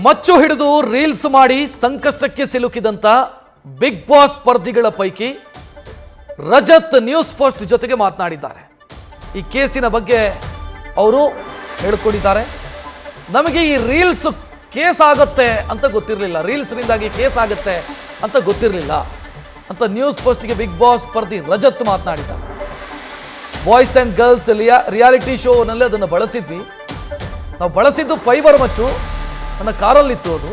ಮಚ್ಚು ಹಿಡಿದು ರೀಲ್ಸ್ ಮಾಡಿ ಸಂಕಷ್ಟಕ್ಕೆ ಸಿಲುಕಿದಂತ ಬಿಗ್ ಬಾಸ್ ಸ್ಪರ್ಧಿಗಳ ಪೈಕಿ ರಜತ್ ನ್ಯೂಸ್ ಫಸ್ಟ್ ಜೊತೆಗೆ ಮಾತನಾಡಿದ್ದಾರೆ. ಈ ಕೇಸಿನ ಬಗ್ಗೆ ಅವರು ಹೇಳಿಕೊಂಡಿದ್ದಾರೆ. ನಮಗೆ ಈ ರೀಲ್ಸ್ ಕೇಸ್ ಆಗುತ್ತೆ ಅಂತ ಗೊತ್ತಿರಲಿಲ್ಲ, ರೀಲ್ಸ್ನಿಂದಾಗಿ ಕೇಸ್ ಆಗುತ್ತೆ ಅಂತ ಗೊತ್ತಿರಲಿಲ್ಲ ಅಂತ ನ್ಯೂಸ್ ಫಸ್ಟ್ಗೆ ಬಿಗ್ ಬಾಸ್ ಸ್ಪರ್ಧಿ ರಜತ್ ಮಾತನಾಡಿದ್ದಾರೆ. ಬಾಯ್ಸ್ ಆ್ಯಂಡ್ ಗರ್ಲ್ಸ್ ರಿಯಾಲಿಟಿ ಶೋನಲ್ಲಿ ಅದನ್ನು ಬಳಸಿದ್ವಿ. ನಾವು ಬಳಸಿದ್ದು ಫೈಬರ್ ಮಚ್ಚು, ನನ್ನ ಕಾರಲ್ಲಿತ್ತು. ಅದು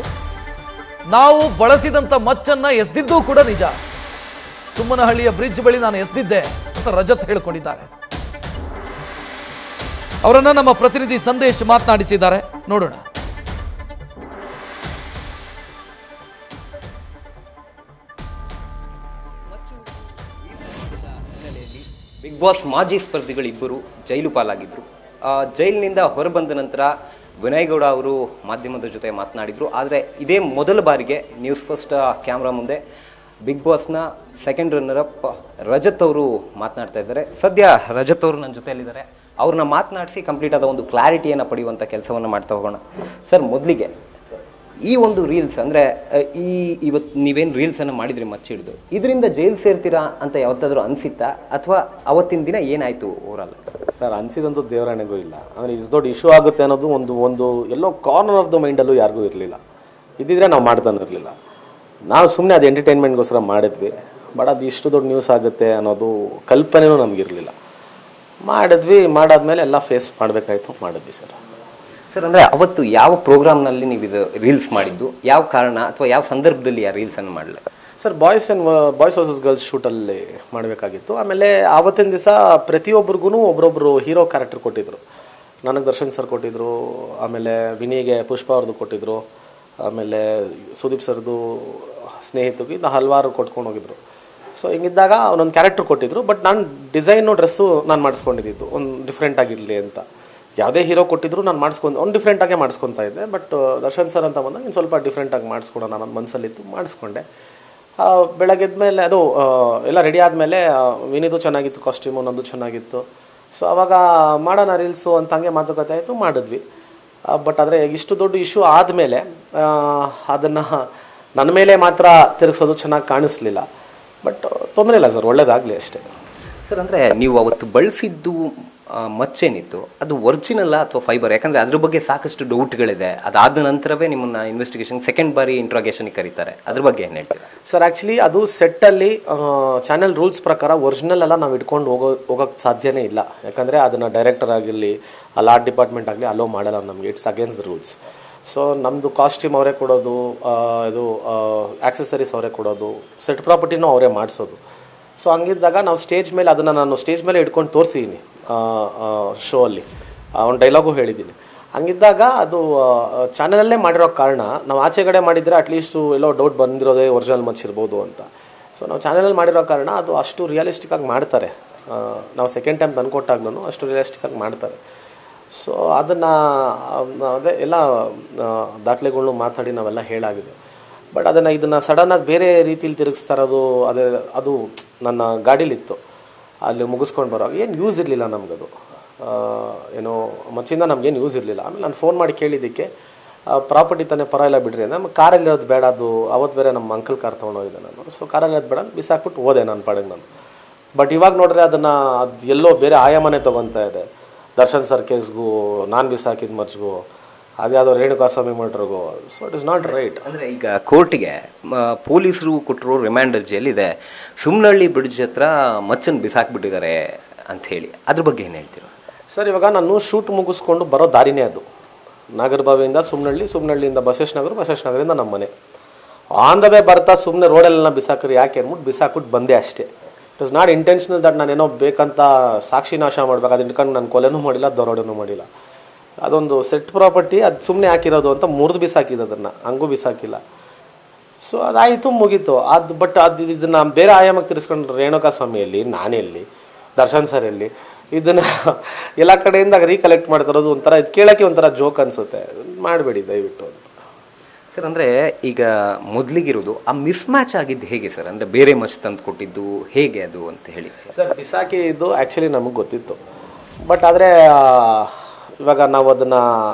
ನಾವು ಬಳಸಿದಂಥ ಮಚ್ಚನ್ನು ಎಸ್ದಿದ್ದು ಕೂಡ ನಿಜ. ಸುಮ್ಮನಹಳ್ಳಿಯ ಬ್ರಿಡ್ಜ್ ಬಳಿ ನಾನು ಎಸ್ದಿದ್ದೆ ಅಂತ ರಜತ್ ಹೇಳಿಕೊಂಡಿದ್ದಾರೆ. ಅವರನ್ನ ನಮ್ಮ ಪ್ರತಿನಿಧಿ ಸಂದೇಶ್ ಮಾತನಾಡಿಸಿದ್ದಾರೆ, ನೋಡೋಣ. ಬಿಗ್ ಬಾಸ್ ಮಾಜಿ ಸ್ಪರ್ಧಿಗಳಿಬ್ಬರು ಜೈಲು ಪಾಲಾಗಿದ್ದರು. ಜೈಲಿನಿಂದ ಹೊರಬಂದ ನಂತರ ವಿನಯ್ ಗೌಡ ಅವರು ಮಾಧ್ಯಮದ ಜೊತೆ ಮಾತನಾಡಿದರು. ಆದರೆ ಇದೇ ಮೊದಲ ಬಾರಿಗೆ ನ್ಯೂಸ್ ಫಸ್ಟ್ ಕ್ಯಾಮ್ರಾ ಮುಂದೆ ಬಿಗ್ ಬಾಸ್ನ ಸೆಕೆಂಡ್ ರನ್ನರ್ ಅಪ್ ರಜತ್ ಅವರು ಮಾತನಾಡ್ತಾ ಇದ್ದಾರೆ. ಸದ್ಯ ರಜತ್ ಅವರು ನನ್ನ ಜೊತೆಯಲ್ಲಿದ್ದಾರೆ. ಅವ್ರನ್ನ ಮಾತನಾಡಿಸಿ ಕಂಪ್ಲೀಟ್ ಆದ ಒಂದು ಕ್ಲಾರಿಟಿಯನ್ನು ಪಡೆಯುವಂಥ ಕೆಲಸವನ್ನು ಮಾಡ್ತಾ ಹೋಗೋಣ. ಸರ್, ಮೊದಲಿಗೆ ಈ ಒಂದು ರೀಲ್ಸ್ ಅಂದರೆ ಇವತ್ತು ನೀವೇನು ರೀಲ್ಸನ್ನು ಮಾಡಿದ್ರಿ ಮಚ್ಚಿಡ್ದು, ಇದರಿಂದ ಜೈಲು ಸೇರ್ತೀರಾ ಅಂತ ಯಾವತ್ತಾದರೂ ಅನಿಸಿತ್ತಾ, ಅಥವಾ ಅವತ್ತಿನ ದಿನ ಏನಾಯಿತು ಓವರಾಲ್? ಸರ್, ಅನಿಸಿದಂತೂ ದೇವರಾಣೆಗೂ ಇಲ್ಲ. ಅಂದರೆ ಇಷ್ಟು ದೊಡ್ಡ ಇಶ್ಯೂ ಆಗುತ್ತೆ ಅನ್ನೋದು ಒಂದು ಎಲ್ಲೋ ಕಾರ್ನರ್ ಆಫ್ ದ ಮೈಂಡಲ್ಲೂ ಯಾರಿಗೂ ಇರಲಿಲ್ಲ. ಇದ್ದಿದ್ರೆ ನಾವು ಮಾಡ್ತಾನೆ ಇರಲಿಲ್ಲ. ನಾವು ಸುಮ್ಮನೆ ಅದು ಎಂಟರ್ಟೈನ್ಮೆಂಟ್ಗೋಸ್ಕರ ಮಾಡಿದ್ವಿ. ಬಟ್ ಅದು ಇಷ್ಟು ದೊಡ್ಡ ನ್ಯೂಸ್ ಆಗುತ್ತೆ ಅನ್ನೋದು ಕಲ್ಪನೆಯೂ ನಮಗಿರಲಿಲ್ಲ. ಮಾಡಾದ್ಮೇಲೆ ಎಲ್ಲ ಫೇಸ್ ಮಾಡಬೇಕಾಯ್ತು, ಮಾಡಿದ್ವಿ ಸರ್. ಸರ್, ಅಂದರೆ ಅವತ್ತು ಯಾವ ಪ್ರೋಗ್ರಾಮ್ನಲ್ಲಿ ನೀವು ಇದು ರೀಲ್ಸ್ ಮಾಡಿದ್ದು, ಯಾವ ಕಾರಣ ಅಥವಾ ಯಾವ ಸಂದರ್ಭದಲ್ಲಿ ಆ ರೀಲ್ಸನ್ನು ಮಾಡಲಿ? ಸರ್, ಬಾಯ್ಸ್ ವರ್ಸಸ್ ಗರ್ಲ್ಸ್ ಶೂಟಲ್ಲಿ ಮಾಡಬೇಕಾಗಿತ್ತು. ಆಮೇಲೆ ಆವತ್ತಿನ ದಿವಸ ಪ್ರತಿಯೊಬ್ಬರಿಗೂ ಒಬ್ಬರೊಬ್ಬರು ಹೀರೋ ಕ್ಯಾರೆಕ್ಟರ್ ಕೊಟ್ಟಿದ್ರು. ನನಗೆ ದರ್ಶನ್ ಸರ್ ಕೊಟ್ಟಿದ್ರು, ಆಮೇಲೆ ವಿನಿಗೆ ಪುಷ್ಪ ಅವ್ರದ್ದು ಕೊಟ್ಟಿದ್ರು, ಆಮೇಲೆ ಸುದೀಪ್ ಸರ್ದು ಸ್ನೇಹಿತರಿಗೆ ಇನ್ನು ಹಲವಾರು ಕೊಟ್ಕೊಂಡು ಹೋಗಿದ್ರು. ಸೊ ಹಿಂಗಿದ್ದಾಗ ಒಂದೊಂದು ಕ್ಯಾರೆಕ್ಟರ್ ಕೊಟ್ಟಿದ್ರು. ಬಟ್ ನಾನು ಡಿಸೈನು ಡ್ರೆಸ್ಸು ನಾನು ಮಾಡಿಸ್ಕೊಂಡಿದ್ದು ಒಂದು ಡಿಫ್ರೆಂಟ್ ಆಗಿರಲಿ ಅಂತ. ಯಾವುದೇ ಹೀರೋ ಕೊಟ್ಟಿದ್ರು ನಾನು ಒಂದು ಡಿಫ್ರೆಂಟಾಗೆ ಮಾಡಿಸ್ಕೊತಾ ಇದ್ದೆ. ಬಟ್ ದರ್ಶನ್ ಸರ್ ಅಂತ ಬಂದಾಗ ಇನ್ನು ಸ್ವಲ್ಪ ಡಿಫ್ರೆಂಟಾಗಿ ಮಾಡಿಸ್ಕೊಡೋಣ ನನ್ನ ಮನಸ್ಸಲ್ಲಿತ್ತು, ಮಾಡಿಸ್ಕೊಂಡೆ. ಬೆಳಗ್ಗೆ ಮೇಲೆ ಅದು ಎಲ್ಲ ರೆಡಿ ಆದಮೇಲೆ ವಿನಿದು ಚೆನ್ನಾಗಿತ್ತು, ಕಾಸ್ಟ್ಯೂಮು ನಂದು ಚೆನ್ನಾಗಿತ್ತು. ಸೊ ಆವಾಗ ಮಾಡೋಣ ರೀಲ್ಸು ಅಂತ ಹಂಗೆ ಮಾತುಕತೆ ಆಯಿತು, ಮಾಡಿದ್ವಿ. ಬಟ್ ಆದರೆ ಇಷ್ಟು ದೊಡ್ಡ ಇಶ್ಯೂ ಆದಮೇಲೆ ಅದನ್ನು ನನ್ನ ಮೇಲೆ ಮಾತ್ರ ತಿರುಗಿಸೋದು ಚೆನ್ನಾಗಿ ಕಾಣಿಸ್ಲಿಲ್ಲ. ಬಟ್ ತೊಂದರೆ ಇಲ್ಲ ಸರ್, ಒಳ್ಳೇದಾಗಲಿ ಅಷ್ಟೇ. ಸರ್, ಅಂದರೆ ನೀವು ಅವತ್ತು ಬಳಸಿದ್ದು ಮಚ್ಚೇನಿತ್ತು ಅದು ಒರಿಜಿನಲ್ಲ ಅಥವಾ ಫೈಬರ್? ಯಾಕಂದರೆ ಅದ್ರ ಬಗ್ಗೆ ಸಾಕಷ್ಟು ಡೌಟ್ಗಳಿದೆ. ಅದಾದ ನಂತರವೇ ನಿಮ್ಮನ್ನು ಇನ್ವೆಸ್ಟಿಗೇಷನ್ ಸೆಕೆಂಡ್ ಬಾರಿ ಇಂಟ್ರಾಗೇಷನ್ಗೆ ಕರೀತಾರೆ. ಅದ್ರ ಬಗ್ಗೆ ಏನು ಹೇಳ್ತೀರಾ? ಸರ್, ಆ್ಯಕ್ಚುಲಿ ಅದು ಸೆಟ್ಟಲ್ಲಿ ಚಾನೆಲ್ ರೂಲ್ಸ್ ಪ್ರಕಾರ ಒರಿಜಿನಲ್ ಎಲ್ಲ ನಾವು ಇಟ್ಕೊಂಡು ಹೋಗೋಕ್ಕೆ ಸಾಧ್ಯನೇ ಇಲ್ಲ. ಯಾಕಂದರೆ ಅದನ್ನು ಡೈರೆಕ್ಟರ್ ಆಗಿರಲಿ, ಅಲ್ಲಿ ಆರ್ಟ್ ಡಿಪಾರ್ಟ್ಮೆಂಟ್ ಆಗಲಿ ಅಲೋ ಮಾಡಲ್ಲ ನಮಗೆ. It's against the rules. So ನಮ್ಮದು ಕಾಸ್ಟ್ಯೂಮ್ ಅವರೇ ಕೊಡೋದು, ಇದು ಆಕ್ಸೆಸರೀಸ್ ಅವರೇ ಕೊಡೋದು, ಸೆಟ್ ಪ್ರಾಪರ್ಟಿನೂ ಅವರೇ ಮಾಡಿಸೋದು. ಸೊ ಹಂಗಿದ್ದಾಗ ನಾವು ಸ್ಟೇಜ್ ಮೇಲೆ ಅದನ್ನು ನಾನು ಸ್ಟೇಜ್ ಮೇಲೆ ಇಟ್ಕೊಂಡು ತೋರಿಸಿದ್ದೀನಿ ಶೋ ಅಲ್ಲಿ, ಒಂದು ಡೈಲಾಗು ಹೇಳಿದ್ದೀನಿ. ಹಂಗಿದ್ದಾಗ ಅದು ಚಾನಲಲ್ಲೇ ಮಾಡಿರೋ ಕಾರಣ ನಾವು ಆಚೆಗಡೆ ಮಾಡಿದರೆ ಅಟ್ಲೀಸ್ಟು ಎಲ್ಲೋ ಡೌಟ್ ಬಂದಿರೋದೇ ಒರಿಜಿನಲ್ ಮಚ್ಚಿರ್ಬೋದು ಅಂತ. ಸೊ ನಾವು ಚಾನಲಲ್ಲಿ ಮಾಡಿರೋ ಕಾರಣ ಅದು ಅಷ್ಟು ರಿಯಲಿಸ್ಟಿಕ್ಕಾಗಿ ಮಾಡ್ತಾರೆ. ನಾವು ಸೆಕೆಂಡ್ ಟೈಮ್ ತಂದುಕೊಟ್ಟಾಗ್ಲೂ ಅಷ್ಟು ರಿಯಲಿಸ್ಟಿಕ್ಕಾಗಿ ಮಾಡ್ತಾರೆ. ಸೊ ಅದನ್ನು ಅದೇ ಎಲ್ಲ ದಾಖಲೆಗಳ್ನು ಮಾತಾಡಿ ನಾವೆಲ್ಲ ಹೇಳಾಗಿದೆ. ಬಟ್ ಇದನ್ನು ಸಡನ್ನಾಗಿ ಬೇರೆ ರೀತಿಲಿ ತಿರುಗಿಸ್ತಾ ಇರೋದು ಅದು ನನ್ನ ಗಾಡೀಲಿತ್ತು. ಅಲ್ಲಿ ಮುಗಿಸ್ಕೊಂಡು ಬರೋವಾಗ ಏನು ಯೂಸ್ ಇರಲಿಲ್ಲ ನಮಗದು. ಏನೋ ಮಚ್ಚಿಂದ ನಮಗೇನು ಯೂಸ್ ಇರಲಿಲ್ಲ. ಆಮೇಲೆ ನಾನು ಫೋನ್ ಮಾಡಿ ಕೇಳಿದ್ದಕ್ಕೆ ಪ್ರಾಪರ್ಟಿ ತಾನೇ ಪರ ಎಲ್ಲ ಬಿಡ್ರಿ, ನಮ್ಮ ಕಾರಲ್ಲಿರೋದು ಬೇಡ, ಅದು ಅವತ್ತು ಬೇರೆ ನಮ್ಮ ಅಂಕಲ್ ಕಾರ್ ತೊಗೊಂಡೋಗಿದ್ದೆ ನಾನು. ಸೊ ಕಾರಲ್ಲಿರೋದು ಬೇಡ ಬಿಸಾಕ್ಬಿಟ್ಟು ಹೋದೆ ನನ್ನ ಪಾಡಿಗೆ ನಾನು. ಬಟ್ ಇವಾಗ ನೋಡ್ರೆ ಅದು ಎಲ್ಲೋ ಬೇರೆ ಆಯಾಮನೇ ತೊಗೊತಾ ಇದೆ. ದರ್ಶನ್ ಸರ್ ಕೇಸ್ಗೂ, ನಾನು ಬಿಸಾಕಿದ ಮರ್ಚ್ಗೂ, ಅದ್ಯಾವುದೋ ರೇಣುಕಾಸ್ವಾಮಿ ಮರ್ಡ್ರಿಗೂ. So it is not right. ಅಂದರೆ ಈಗ ಕೋರ್ಟಿಗೆ ಪೊಲೀಸರು ಕೊಟ್ಟಿರೋ ರಿಮ್ಯಾಂಡ್ ಅರ್ಜಿಯಲ್ಲಿದೆ ಸುಮ್ನಹಳ್ಳಿ ಬ್ರಿಡ್ಜ್ ಹತ್ರ ಮಚ್ಚನ್ನು ಬಿಸಾಕ್ಬಿಟ್ಟಿದ್ದಾರೆ ಅಂತ ಹೇಳಿ. ಅದ್ರ ಬಗ್ಗೆ ಏನು ಹೇಳ್ತೀರಾ? ಸರ್, ಇವಾಗ ನಾನು ಶೂಟ್ ಮುಗಿಸ್ಕೊಂಡು ಬರೋ ದಾರಿನೇ ಅದು. ನಾಗರಬಾವಿಯಿಂದ ಸುಮ್ನಹಳ್ಳಿಯಿಂದ ಬಸವೇಶ್ವರನಗರದಿಂದ ನಮ್ಮ ಮನೆ. ಆನ್ ದ ವೇ ಬರ್ತಾ ಸುಮ್ಮನೆ ರೋಡಲ್ಲೆಲ್ಲ ಬಿಸಾಕ್ರಿ ಯಾಕೆ ಅಂದ್ಬಿಟ್ಟು ಬಿಸಾಕ್ಬಿಟ್ಟು ಬಂದೆ ಅಷ್ಟೇ. It was not intentional that ನಾನೇನೋ ಬೇಕಂತ ಸಾಕ್ಷಿ ನಾಶ ಮಾಡ್ಬೇಕು, ಅದು ಇಟ್ಕೊಂಡು ನಾನು ಕೊಲೆನೂ ಮಾಡಿಲ್ಲ, ದರೋಡೆನೂ ಮಾಡಿಲ್ಲ. ಅದೊಂದು ಸೆಟ್ ಪ್ರಾಪರ್ಟಿ, ಅದು ಸುಮ್ಮನೆ ಹಾಕಿರೋದು ಅಂತ ಮುರಿದು ಬಿಸಾಕಿದ್ದು, ಅದನ್ನು ಹಂಗೂ ಬಿಸಾಕಿಲ್ಲ. ಸೊ ಅದಾಯಿತು, ಮುಗೀತು. ಬಟ್ ಇದನ್ನು ಬೇರೆ ಆಯಾಮಕ್ಕೆ ತಿರ್ಸ್ಕೊಂಡು ರೇಣುಕಾಸ್ವಾಮಿಯಲ್ಲಿ, ನಾನೆಲ್ಲಿ, ದರ್ಶನ್ ಸರ್ ಎಲ್ಲಿ, ಇದನ್ನು ಎಲ್ಲ ಕಡೆಯಿಂದ ರೀಕಲೆಕ್ಟ್ ಮಾಡ್ತಿರೋದು ಒಂಥರ ಇದು ಕೇಳೋಕ್ಕೆ ಒಂಥರ ಜೋಕ್ ಅನಿಸುತ್ತೆ. ಮಾಡಬೇಡಿ ದಯವಿಟ್ಟು ಅಂತ. ಸರ್, ಅಂದರೆ ಈಗ ಮೊದಲಿಗಿರೋದು ಆ ಮಿಸ್ ಮ್ಯಾಚ್ ಆಗಿದ್ದು ಹೇಗೆ ಸರ್? ಅಂದರೆ ಬೇರೆ ಮಚ್ ತಂದು ಕೊಟ್ಟಿದ್ದು ಹೇಗೆ ಅದು ಅಂತ ಹೇಳಿ? ಸರ್, ಬಿಸಾಕಿದ್ದು ಆ್ಯಕ್ಚುಲಿ ನಮಗೆ ಗೊತ್ತಿತ್ತು. ಬಟ್ ಆದರೆ ಇವಾಗ ನಾವು ಅದನ್ನು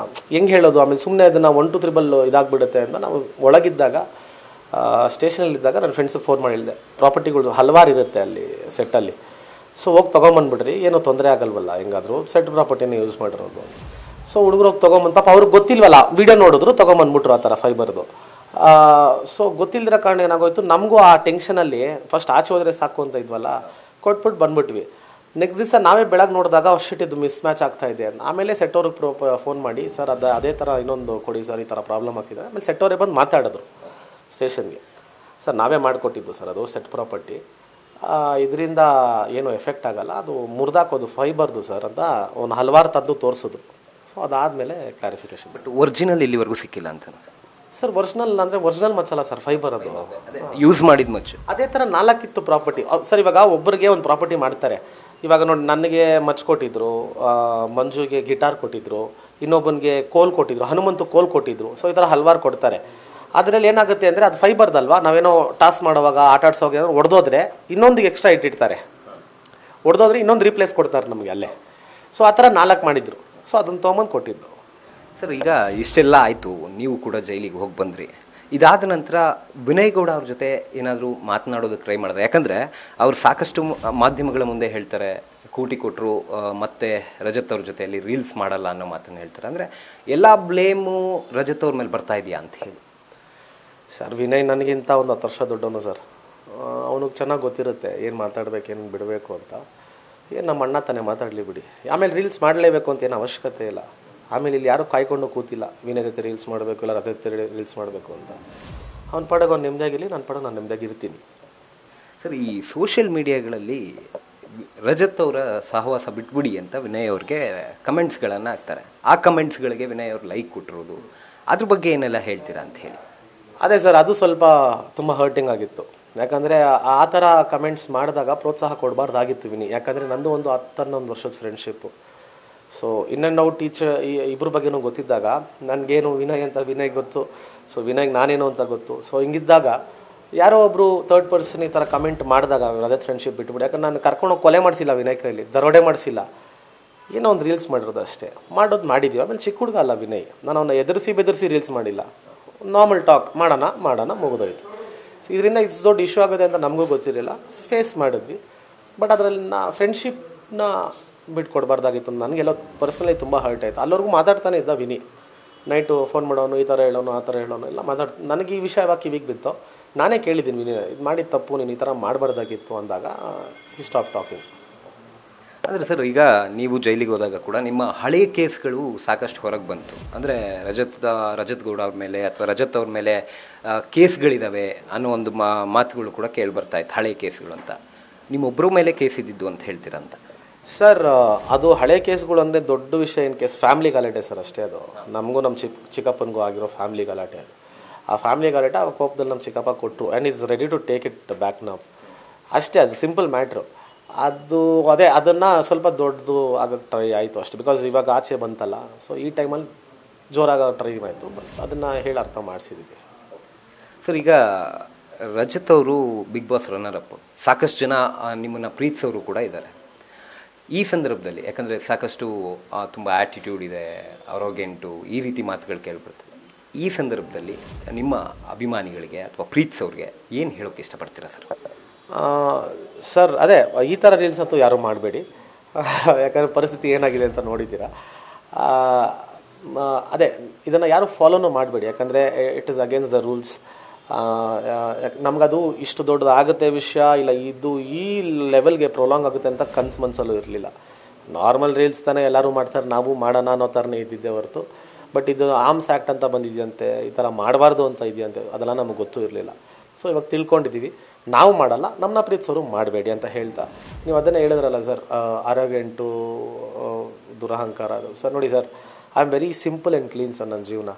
ಹೆಂಗೆ ಹೇಳೋದು, ಆಮೇಲೆ ಸುಮ್ಮನೆ ಅದನ್ನು 1 2 3 ಇದಾಗ್ಬಿಡುತ್ತೆ ಅಂತ ನಾವು ಒಳಗಿದ್ದಾಗ ಸ್ಟೇಷನಲ್ಲಿದ್ದಾಗ ನನ್ನ ಫ್ರೆಂಡ್ಸಿಗೆ ಫೋನ್ ಮಾಡಿ ಹೇಳಿದೆ, ಪ್ರಾಪರ್ಟಿಗಳು ಹಲವಾರು ಇರುತ್ತೆ ಅಲ್ಲಿ ಸೆಟ್ಟಲ್ಲಿ, ಸೊ ಹೋಗಿ ತೊಗೊಂಬಂದ್ಬಿಡ್ರಿ, ಏನೋ ತೊಂದರೆ ಆಗಲ್ವಲ್ಲ, ಹೆಂಗಾದರೂ ಸೆಟ್ ಪ್ರಾಪರ್ಟಿನೇ ಯೂಸ್ ಮಾಡಿರೋದು. ಸೊ ಹುಡುಗರು ಹೋಗಿ ತೊಗೊಂಬಂದು, ಪಾಪ ಅವ್ರಿಗೆ ಗೊತ್ತಿಲ್ವಲ್ಲ, ವೀಡಿಯೋ ನೋಡಿದ್ರು ತೊಗೊಂಬಂದ್ಬಿಟ್ರು ಆ ಥರ ಫೈಬರ್ದು. ಸೊ ಗೊತ್ತಿಲ್ಲದಿರೋ ಕಾರಣ ಏನಾಗೋಯ್ತು, ನಮಗೂ ಆ ಟೆನ್ಷನಲ್ಲಿ ಫಸ್ಟ್ ಆಚೆ ಹೋದರೆ ಸಾಕು ಅಂತ ಇದ್ವಲ್ಲ, ಕೊಟ್ಬಿಟ್ಟು ಬಂದ್ಬಿಟ್ವಿ. ನೆಕ್ಸ್ಟ್ ದಿವಸ ನಾವೇ ಬೆಳಗ್ಗೆ ನೋಡಿದಾಗ ಶಿಟ್ ಇದು ಮಿಸ್ ಮ್ಯಾಚ್ ಆಗ್ತಾ ಇದೆ. ಆಮೇಲೆ ಸೆಟ್ ಅವ್ರಿಗೆ ಫೋನ್ ಮಾಡಿ, ಸರ್ ಅದೇ ಥರ ಇನ್ನೊಂದು ಕೊಡಿ ಸರ್, ಈ ಥರ ಪ್ರಾಬ್ಲಮ್ ಆಗ್ತಿದೆ. ಆಮೇಲೆ ಸೆಟ್ ಅವರೇ ಬಂದು ಮಾತಾಡಿದ್ರು ಸ್ಟೇಷನ್ಗೆ, ಸರ್ ನಾವೇ ಮಾಡಿಕೊಟ್ಟಿದ್ದು ಸರ್, ಅದು ಸೆಟ್ ಪ್ರಾಪರ್ಟಿ, ಇದರಿಂದ ಏನು ಎಫೆಕ್ಟ್ ಆಗಲ್ಲ, ಅದು ಮುರಿದಾಕೋದು ಫೈಬರ್ದು ಸರ್ ಅಂತ ಒಂದು ಹಲವಾರು ತದ್ದು ತೋರಿಸಿದ್ರು. ಸೊ ಅದಾದಮೇಲೆ ಕ್ಲಾರಿಫಿಕೇಶನ್. ಬಟ್ ಒರಿಜಿನಲ್ ಇಲ್ಲಿವರೆಗೂ ಸಿಕ್ಕಿಲ್ಲ ಅಂತ ಸರ್. ಒರಿಜಿನಲ್ ಅಂದರೆ ಒರಿಜಿನಲ್ ಮಚ್ಚಲ್ಲ ಸರ್, ಫೈಬರ್ ಅದು ಯೂಸ್ ಮಾಡಿದ ಮಚ್ಚು. ಅದೇ ಥರ 4 ಇತ್ತು ಪ್ರಾಪರ್ಟಿ ಸರ್. ಇವಾಗ ಒಬ್ಬರಿಗೆ ಒಂದು ಪ್ರಾಪರ್ಟಿ ಮಾಡ್ತಾರೆ, ಇವಾಗ ನೋಡಿ ನನಗೆ ಮಚ್ ಕೊಟ್ಟಿದ್ರು, ಮಂಜುಗೆ ಗಿಟಾರ್ ಕೊಟ್ಟಿದ್ರು, ಇನ್ನೊಬ್ಬನಿಗೆ ಕೋಲ್ ಕೊಟ್ಟಿದ್ರು, ಹನುಮಂತು ಕೋಲ್ ಕೊಟ್ಟಿದ್ರು. ಸೊ ಈ ಥರ ಹಲವಾರು ಕೊಡ್ತಾರೆ. ಅದರಲ್ಲಿ ಏನಾಗುತ್ತೆ ಅಂದರೆ ಅದು ಫೈಬರ್ದಲ್ವಾ, ನಾವೇನೋ ಟಾಸ್ ಮಾಡುವಾಗ ಆಟ ಆಡ್ಸೋವಾಗ ಏನಾದ್ರು ಹೊಡೆದೋದ್ರೆ ಇನ್ನೊಂದಿಗೆ ಎಕ್ಸ್ಟ್ರಾ ಇಟ್ಟಿರ್ತಾರೆ, ಹೊಡೆದೋದ್ರೆ ಇನ್ನೊಂದು ರೀಪ್ಲೇಸ್ ಕೊಡ್ತಾರೆ ನಮಗೆ ಅಲ್ಲೇ. ಸೊ ಆ ಥರ 4 ಮಾಡಿದ್ರು. ಸೊ ಅದನ್ನು ತೊಗೊಂಬಂದು ಕೊಟ್ಟಿದ್ದು ಸರ್. ಈಗ ಇಷ್ಟೆಲ್ಲ ಆಯಿತು, ನೀವು ಕೂಡ ಜೈಲಿಗೆ ಹೋಗಿ ಬಂದ್ರಿ. ಇದಾದ ನಂತರ ವಿನಯ್ ಗೌಡ ಅವ್ರ ಜೊತೆ ಏನಾದರೂ ಮಾತನಾಡೋದಕ್ಕೆ ಟ್ರೈ ಮಾಡಿದ್ರೆ? ಯಾಕಂದರೆ ಅವ್ರು ಸಾಕಷ್ಟು ಮಾಧ್ಯಮಗಳ ಮುಂದೆ ಹೇಳ್ತಾರೆ, ಕೋಟಿ ಕೊಟ್ಟರು ಮತ್ತೆ ರಜತ್ ಅವ್ರ ಜೊತೆಯಲ್ಲಿ ರೀಲ್ಸ್ ಮಾಡಲ್ಲ ಅನ್ನೋ ಮಾತನ್ನು ಹೇಳ್ತಾರೆ. ಅಂದರೆ ಎಲ್ಲ ಬ್ಲೇಮು ರಜತ್ ಅವ್ರ ಮೇಲೆ ಬರ್ತಾ ಇದೆಯಾ ಅಂತ ಹೇಳಿ. ಸರ್ ವಿನಯ್ ನನಗಿಂತ ಒಂದು 10 ವರ್ಷ ದೊಡ್ಡವನು ಸರ್. ಅವನಿಗೆ ಚೆನ್ನಾಗಿ ಗೊತ್ತಿರುತ್ತೆ ಏನು ಮಾತಾಡಬೇಕು, ಏನು ಬಿಡಬೇಕು ಅಂತ. ಏನು ನಮ್ಮ ಅಣ್ಣ ತಾನೇ, ಮಾತಾಡಲಿ ಬಿಡಿ. ಆಮೇಲೆ ರೀಲ್ಸ್ ಮಾಡಲೇಬೇಕು ಅಂತ ಏನು ಅವಶ್ಯಕತೆ ಇಲ್ಲ. ಆಮೇಲೆ ಇಲ್ಲಿ ಯಾರೂ ಕಾಯ್ಕೊಂಡು ಕೂತಿಲ್ಲ ವಿನಯ್ ಜೊತೆ ರೀಲ್ಸ್ ಮಾಡಬೇಕು, ಇಲ್ಲ ರಜತ್ ಜೊತೆ ರೀಲ್ಸ್ ಮಾಡಬೇಕು ಅಂತ. ಅವ್ನ ಪಡೆಗೆ ಅವ್ನು ನೆಮ್ಮದಿಯಾಗಿರಲಿ, ನನ್ನ ಪಡೆಗೆ ನಾನು ನೆಮ್ಮದಿಯಾಗಿರ್ತೀನಿ. ಸರ್, ಈ ಸೋಷಿಯಲ್ ಮೀಡಿಯಾಗಳಲ್ಲಿ ರಜತ್ ಅವರ ಸಹವಾಸ ಬಿಟ್ಬಿಡಿ ಅಂತ ವಿನಯ್ ಅವ್ರಿಗೆ ಕಮೆಂಟ್ಸ್ಗಳನ್ನು ಹಾಕ್ತಾರೆ. ಆ ಕಮೆಂಟ್ಸ್ಗಳಿಗೆ ವಿನಯ್ ಅವ್ರು ಲೈಕ್ ಕೊಟ್ಟಿರೋದು, ಅದ್ರ ಬಗ್ಗೆ ಏನೆಲ್ಲ ಹೇಳ್ತೀರಾ ಅಂತ ಹೇಳಿ. ಅದೇ ಸರ್, ಅದು ಸ್ವಲ್ಪ ತುಂಬ ಹರ್ಟಿಂಗ್ ಆಗಿತ್ತು. ಯಾಕಂದರೆ ಆ ಥರ ಕಮೆಂಟ್ಸ್ ಮಾಡಿದಾಗ ಪ್ರೋತ್ಸಾಹ ಕೊಡಬಾರ್ದಾಗಿತ್ತು ವಿನಿ. ಯಾಕಂದರೆ ನಂದು ಒಂದು 10-11 ವರ್ಷದ friendship. So in and out ಇಬ್ಬರ ಬಗ್ಗೆನೂ ಗೊತ್ತಿದ್ದಾಗ ನನಗೇನು ವಿನಯ್ ಅಂತ ವಿನಯ್ ಗೊತ್ತು, ಸೊ ವಿನಯ್ಗೆ ನಾನೇನು ಅಂತ ಗೊತ್ತು. ಸೊ ಹಿಂಗಿದ್ದಾಗ ಯಾರೋ ಒಬ್ಬರು ಥರ್ಡ್ ಪರ್ಸನ್ ಈ ಥರ ಕಮೆಂಟ್ ಮಾಡಿದಾಗ ಅದೇ ಫ್ರೆಂಡ್ಶಿಪ್ ಬಿಟ್ಬಿಡಿ. ಯಾಕಂದ್ರೆ ನಾನು ಕರ್ಕೊಂಡೋಗಿ ಕೊಲೆ ಮಾಡಿಸಿಲ್ಲ ವಿನಯ್ ಕೈಲಿ, ದರೋಡೆ ಮಾಡಿಸಿಲ್ಲ, ಏನೋ ಒಂದು ರೀಲ್ಸ್ ಮಾಡಿರೋದು ಅಷ್ಟೇ. ಮಾಡಿದ್ವಿ. ಆಮೇಲೆ ಚಿಕ್ಕ ಹುಡುಗ ಅಲ್ಲ ವಿನಯ್, ನಾನು ಅವನ್ನ ಬೆದರಿಸಿ ರೀಲ್ಸ್ ಮಾಡಿಲ್ಲ. ನಾರ್ಮಲ್ ಟಾಕ್ ಮಾಡೋಣ ಮುಗಿದೋಯ್ತು. ಸೊ ಇದರಿಂದ ಇಷ್ಟು ದೊಡ್ಡ ಇಶ್ಯೂ ಆಗೋದೆ ಅಂತ ನಮಗೂ ಗೊತ್ತಿರಲಿಲ್ಲ, ಫೇಸ್ ಮಾಡಿದ್ವಿ. ಬಟ್ ಅದರಲ್ಲಿ ಫ್ರೆಂಡ್ಶಿಪ್ನ ಬಿಟ್ಕೊಡ್ಬಾರ್ದಾಗಿತ್ತು. ನನಗೆಲ್ಲ ಪರ್ಸನಲಿ ತುಂಬ ಹರ್ಟ್ ಆಯಿತು. ಅಲ್ಲವರೆಗೂ ಮಾತಾಡ್ತಾನೆ ಇದ್ದ ವಿನಿ, ನೈಟು ಫೋನ್ ಮಾಡೋನು, ಈ ಥರ ಹೇಳೋನು ಆ ಥರ ಹೇಳೋನು ಎಲ್ಲ ನನಗೆ ಈ ವಿಷಯ ಯಾವಾಗ ಕಿವಿಗೆ ಬಿತ್ತು, ನಾನೇ ಕೇಳಿದ್ದೀನಿ ವಿನಿ, ಇದು ಮಾಡಿದ ತಪ್ಪು, ನೀನು ಈ ಥರ ಮಾಡಬಾರ್ದಾಗಿತ್ತು ಅಂದಾಗ ಈ ಸ್ಟಾಪ್ ಟಾಕಿಂಗ್. ಅಂದರೆ ಸರ್, ಈಗ ನೀವು ಜೈಲಿಗೆ ಹೋದಾಗ ಕೂಡ ನಿಮ್ಮ ಹಳೆಯ ಕೇಸ್ಗಳು ಸಾಕಷ್ಟು ಹೊರಗೆ ಬಂತು. ಅಂದರೆ ರಜತ್ ಗೌಡ ಅವ್ರ ಮೇಲೆ ಅಥವಾ ರಜತ್ ಅವ್ರ ಮೇಲೆ ಕೇಸ್ಗಳಿದ್ದಾವೆ ಅನ್ನೋ ಒಂದು ಮಾತುಗಳು ಕೂಡ ಕೇಳಿಬರ್ತಾ ಇತ್ತು, ಹಳೆಯ ಕೇಸ್ಗಳು ಅಂತ. ನಿಮ್ಮೊಬ್ಬರ ಮೇಲೆ ಕೇಸ್ ಇದ್ದಿದ್ದು ಅಂತ ಹೇಳ್ತೀರಂತ. ಸರ್, ಅದು ಹಳೆ ಕೇಸ್ಗಳು ಅಂದರೆ ದೊಡ್ಡ ವಿಷಯ ಏನು ಕೇಸ್, ಫ್ಯಾಮಿಲಿ ಗಲಾಟೆ ಸರ್ ಅಷ್ಟೇ. ಅದು ನಮಗೂ ನಮ್ಮ ಚಿಕ್ಕಪ್ಪನಿಗೂ ಆಗಿರೋ ಫ್ಯಾಮಿಲಿ ಗಲಾಟೆ. ಅದು ಆ ಫ್ಯಾಮಿಲಿ ಗಲಾಟೆ ಆ ಕೋಪದಲ್ಲಿ ನಮ್ಮ ಚಿಕ್ಕಪ್ಪ ಕೊಟ್ಟರು and is ready to take it back ನಾವು, ಅಷ್ಟೇ. ಅದು ಸಿಂಪಲ್ ಮ್ಯಾಟ್ರು. ಅದನ್ನು ಸ್ವಲ್ಪ ದೊಡ್ಡದು ಆಗೋಕ್ಕೆ ಟ್ರೈ ಆಯಿತು ಅಷ್ಟೇ. ಬಿಕಾಸ್ ಇವಾಗ ಆಚೆ ಬಂತಲ್ಲ, ಸೊ ಈ ಟೈಮಲ್ಲಿ ಜೋರಾಗ ಟ್ರೈ ಆಯಿತು. ಬಟ್ ಅದನ್ನು ಹೇಳಿ ಅರ್ಥ ಮಾಡಿಸಿದ್ದೀವಿ. ಸರ್, ಈಗ ರಜತ್ ಅವರು ಬಿಗ್ ಬಾಸ್ ರನ್ನರ್ ಅಪ್, ಸಾಕಷ್ಟು ಜನ ನಿಮ್ಮನ್ನು ಪ್ರೀತಿಸೋರು ಕೂಡ ಇದ್ದಾರೆ. ಈ ಸಂದರ್ಭದಲ್ಲಿ ಯಾಕಂದರೆ ಸಾಕಷ್ಟು ತುಂಬ ಆ್ಯಟಿಟ್ಯೂಡ್ ಇದೆ, ಅರೋಗೆಂಟು, ಈ ರೀತಿ ಮಾತುಗಳು ಕೇಳ್ಬರ್ತದೆ. ಈ ಸಂದರ್ಭದಲ್ಲಿ ನಿಮ್ಮ ಅಭಿಮಾನಿಗಳಿಗೆ ಅಥವಾ ಪ್ರೀತಿಸೋರಿಗೆ ಏನು ಹೇಳೋಕ್ಕೆ ಇಷ್ಟಪಡ್ತೀರಾ ಸರ್? ಸರ್, ಅದೇ ಈ ಥರ ರೀಲ್ಸ್ ಅಂತೂ ಯಾರೂ ಮಾಡಬೇಡಿ. ಯಾಕಂದರೆ ಪರಿಸ್ಥಿತಿ ಏನಾಗಿದೆ ಅಂತ ನೋಡಿದ್ದೀರಾ. ಅದೇ ಇದನ್ನು ಯಾರು ಫಾಲೋನೂ ಮಾಡಬೇಡಿ. ಯಾಕಂದರೆ it is against the rules. ನಮಗದು ಇಷ್ಟು ದೊಡ್ಡದಾಗುತ್ತೆ ವಿಷಯ, ಇಲ್ಲ ಇದು ಈ ಲೆವೆಲ್ಗೆ ಪ್ರೊಲಾಂಗ್ ಆಗುತ್ತೆ ಅಂತ ಕನ್ಸು ಮನಸ್ಸಲ್ಲೂ ಇರಲಿಲ್ಲ. ನಾರ್ಮಲ್ ರೀಲ್ಸ್ ತಾನೇ ಎಲ್ಲರೂ ಮಾಡ್ತಾರೆ, ನಾವು ಮಾಡೋಣ ಅನ್ನೋ ಥರನೇ ಇದ್ದಿದ್ದೆ ಹೊರತು. ಬಟ್ ಇದು ಆರ್ಮ್ಸ್ ಆ್ಯಕ್ಟ್ ಅಂತ ಬಂದಿದೆಯಂತೆ, ಈ ಥರ ಮಾಡಬಾರ್ದು ಅಂತ ಇದೆಯಂತೆ, ಅದೆಲ್ಲ ನಮಗೆ ಗೊತ್ತೂ ಇರಲಿಲ್ಲ. ಸೊ ಇವಾಗ ತಿಳ್ಕೊಂಡಿದ್ದೀವಿ, ನಾವು ಮಾಡಲ್ಲ, ನಮ್ಮನ್ನ ಪ್ರೀತಿಸೋರು ಮಾಡಬೇಡಿ ಅಂತ ಹೇಳ್ತಾ, ನೀವು ಅದನ್ನೇ ಹೇಳಿದ್ರಲ್ಲ ಸರ್, ಅರೋಗೆಂಟು, ದುರಹಂಕಾರ. ಅದು ಸರ್ ನೋಡಿ sir, I am very simple and clean sir. ನನ್ನ ಜೀವನ,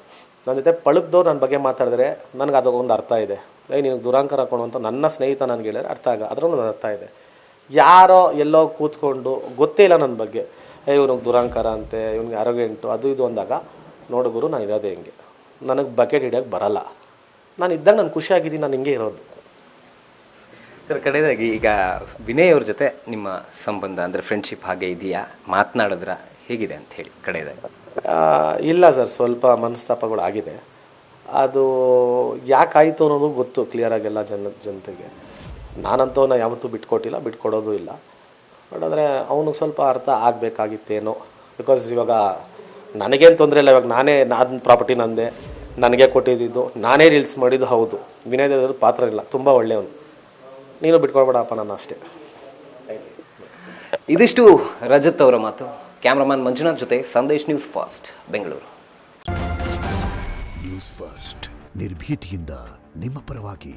ನನ್ನ ಜೊತೆ ಪಳಗ್ದವ್ರು ನನ್ನ ಬಗ್ಗೆ ಮಾತಾಡಿದ್ರೆ ನನಗೆ ಅದಕ್ಕೊಂದು ಅರ್ಥ ಇದೆ. ನಿನಗೆ ದುರಹಂಕಾರ ಕೊಡುವಂಥ ನನ್ನ ಸ್ನೇಹಿತ ನನಗೆ ಹೇಳಿದ್ರೆ ಅರ್ಥ ಅದರಲ್ಲೂ ನನ್ನ ಅರ್ಥ ಇದೆ. ಯಾರೋ ಎಲ್ಲೋ ಕೂತ್ಕೊಂಡು ಗೊತ್ತೇ ಇಲ್ಲ ನನ್ನ ಬಗ್ಗೆ, ಇವ್ನಿಗೆ ದುರಹಂಕಾರ ಅಂತೆ, ಇವ್ನಿಗೆ ಅರೋಗೆಂಟು, ಅದು ಇದು ಅಂದಾಗ, ನೋಡು ಗುರು, ನಾನು ಇರೋದೇ ಹಿಂಗೆ, ನನಗೆ ಬಕೆಟ್ ಹಿಡಿಯೋಕ್ಕೆ ಬರಲ್ಲ. ನಾನು ಇದ್ದಾಗ ನಾನು ಖುಷಿಯಾಗಿದ್ದೀನಿ, ನಾನು ಹಿಂಗೆ ಇರೋದು. ಸರ್, ಕಡೆಯದಾಗಿ ಈಗ ವಿನಯ್ ಅವ್ರ ಜೊತೆ ನಿಮ್ಮ ಸಂಬಂಧ ಅಂದರೆ ಫ್ರೆಂಡ್ಶಿಪ್ ಹಾಗೆ ಇದೆಯಾ? ಮಾತನಾಡಿದ್ರ ಹೇಗಿದೆ ಅಂತ ಹೇಳಿ ಕಡೆಯದಾಗಿ. ಇಲ್ಲ ಸರ್, ಸ್ವಲ್ಪ ಮನಸ್ತಾಪಗಳು ಆಗಿದೆ. ಅದು ಯಾಕಾಯಿತು ಅನ್ನೋದು ಗೊತ್ತು ಕ್ಲಿಯರಾಗೆಲ್ಲ ಜನತೆಗೆ. ನಾನಂತೂ ಯಾವತ್ತೂ ಬಿಟ್ಕೊಟ್ಟಿಲ್ಲ, ಬಿಟ್ಕೊಡೋದು ಇಲ್ಲ. ಬಟ್ ಆದರೆ ಅವನಿಗೆ ಸ್ವಲ್ಪ ಅರ್ಥ ಆಗಬೇಕಾಗಿತ್ತೇನೋ. ಬಿಕಾಸ್ ಇವಾಗ ನನಗೇನು ತೊಂದರೆ ಇಲ್ಲ. ಇವಾಗ ನನ್ನ ಪ್ರಾಪರ್ಟಿ ನಂದೆ, ನನಗೆ ಕೊಟ್ಟಿದ್ದು, ನಾನೇ ರೀಲ್ಸ್ ಮಾಡಿದ್ದು. ಹೌದು, ವಿನಯ್ ದೇವರ ಪಾತ್ರ ಇಲ್ಲ, ತುಂಬ ಒಳ್ಳೆಯವನು. ನೀನು ಬಿಟ್ಕೊಳ್ಬೇಡಪ್ಪ ನನ್ನ ಅಷ್ಟೇ. ಇದಿಷ್ಟು ರಜತ್ ಅವರ ಮಾತು. ಕ್ಯಾಮ್ರಾಮನ್ ಮಂಜುನಾಥ್ ಜೊತೆ Sandesh, news first, Bengaluru. News first ನಿರ್ಭೀತಿಯಿಂದ ನಿಮ್ಮ ಪರವಾಗಿ.